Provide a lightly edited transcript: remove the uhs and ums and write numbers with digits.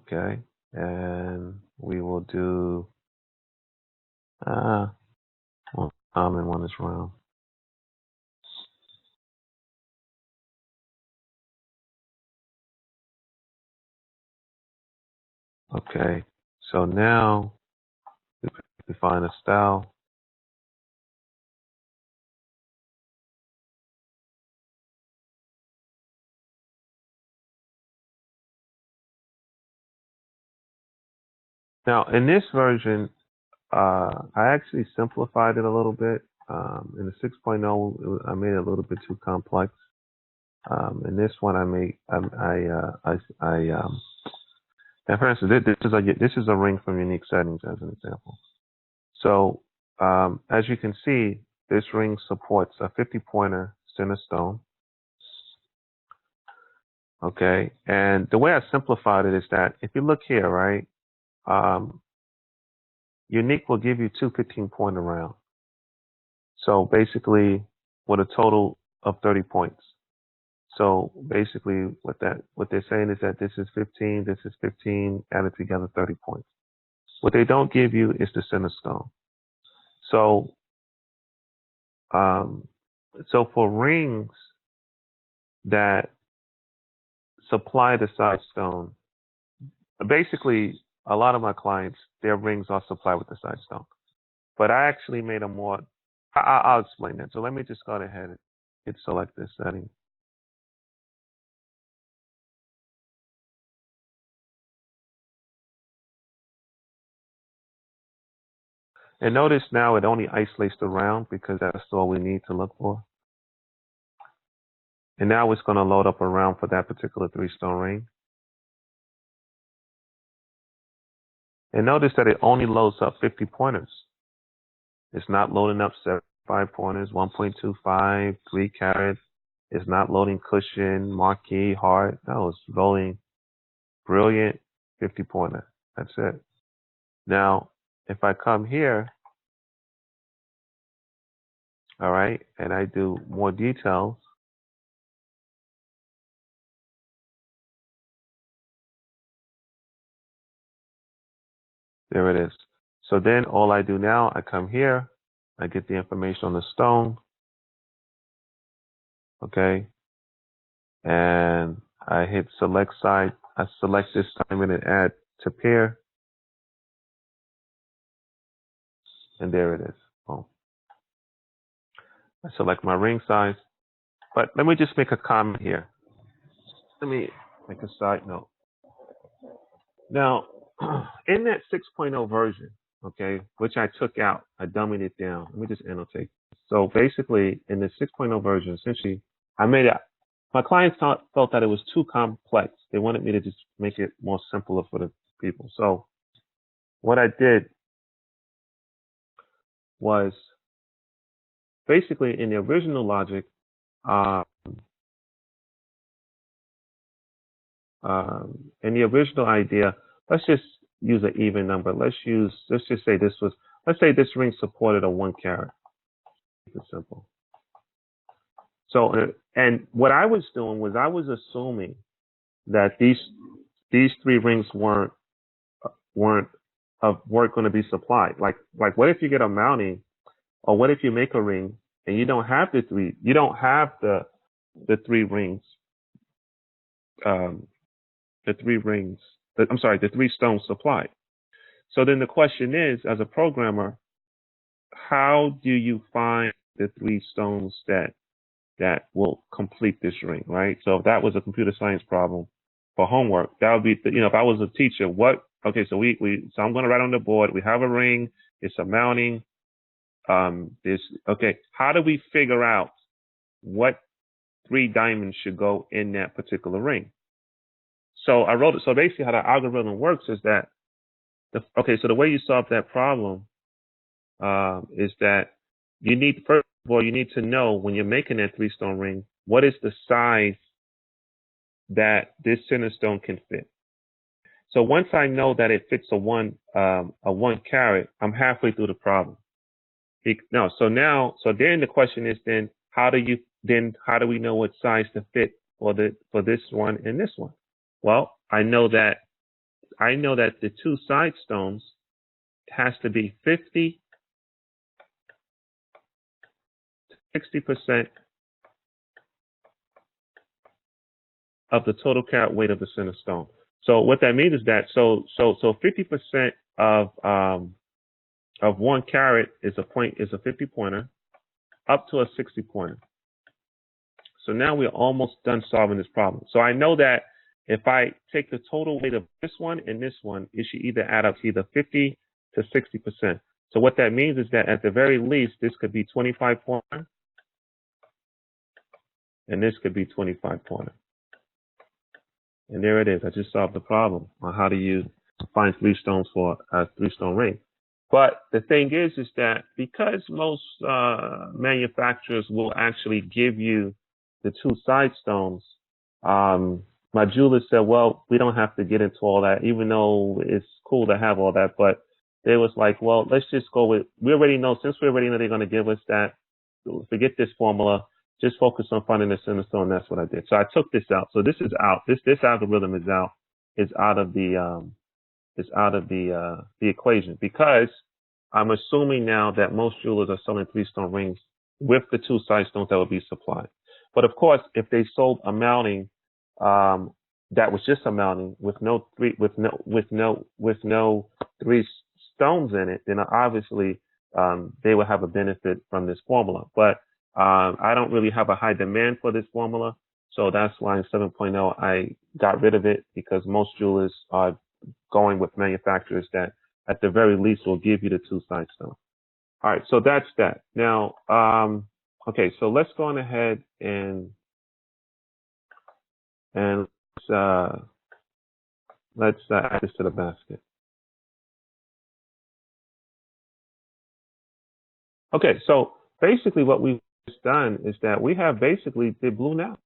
Okay, and we will do one common, one is round. Okay, so now we find a style. Now in this version, I actually simplified it a little bit. In the 6.0, I made it a little bit too complex. In this one, now for instance, this is a ring from Unique Settings as an example. So as you can see, this ring supports a 50-pointer center stone. Okay, and the way I simplified it is that if you look here, right, Unique will give you two 15-pointer rounds. So basically, with a total of 30 points. So basically, what they're saying is that this is 15, this is 15, added together 30 points. What they don't give you is the center stone. So, so for rings that supply the side stone, basically, a lot of my clients, their rings are supplied with the side stone. But I actually made a more, I'll explain that. So let me just go ahead and hit select this setting. And notice now it only isolates the round because that's all we need to look for. And now it's going to load up a round for that particular 3-stone ring. And notice that it only loads up 50 pointers. It's not loading up 75 pointers, 1.25, 3 carat. It's not loading cushion, marquee, heart. No, it's loading brilliant 50 pointer. That's it. Now, if I come here, all right, and I do more details, there it is. So then all I do now, I come here, I get the information on the stone, okay, and I hit select side. I select this diamond and add to pair, and there it is. Boom. I select my ring size, but let me just make a comment here. Let me make a side note. Now, in that 6.0 version, okay, which I took out, I dummied it down. Let me just annotate. So basically, in the 6.0 version, essentially, I made it. My clients felt that it was too complex. They wanted me to just make it more simpler for the people. So what I did was basically in the original logic, in the original idea, let's just use an even number. Let's just say let's say this ring supported a 1 carat. It's simple. So, and what I was doing was I was assuming that these 3 rings weren't going to be supplied. Like what if you get a mounting, or what if you make a ring and you don't have the 3 rings, the 3 stones supplied. So then the question is, as a programmer, how do you find the 3 stones that will complete this ring, right? So if that was a computer science problem for homework, that would be, if I was a teacher, okay, so so I'm going to write on the board, we have a ring, it's a mounting, okay, how do we figure out what 3 diamonds should go in that particular ring? So I wrote it. So basically how the algorithm works is that, so the way you solve that problem is that first of all, you need to know when you're making that 3-stone ring, what is the size that this center stone can fit. So once I know that it fits a 1 carat, I'm halfway through the problem. So then the question is how do we know what size to fit for this one and this one? Well, I know that I know that the two side stones has to be 50 to 60% of the total carat weight of the center stone. So what that means is that 50% of 1 carat is a 50 pointer up to a 60 pointer. So now we're almost done solving this problem. So I know that if I take the total weight of this one and this one, it should either add up to either 50 to 60%. So what that means is that at the very least, this could be 25 pointer, and this could be 25 pointer. And there it is. I just solved the problem on how to find 3 stones for a 3-stone ring. But the thing is that because most manufacturers will actually give you the 2 side stones, my jeweler said, well, we don't have to get into all that, even though it's cool to have all that. But they was like, well, let's just go with, since we already know they're going to give us that, forget this formula, just focus on finding the center stone. That's what I did. So I took this out. So this is out. This algorithm is out. It's out of the equation, because I'm assuming now that most jewelers are selling 3-stone rings with the 2 side stones that will be supplied. But of course, if they sold a mounting that was just a mounting with no 3 stones in it, then obviously they will have a benefit from this formula. But I don't really have a high demand for this formula, so that's why in 7.0 I got rid of it, because most jewelers are going with manufacturers that at the very least will give you the 2 side stones. All right, so that's that. Now, okay, so let's go on ahead and let's add this to the basket. Okay, so basically what we've done is that we have basically the blue now.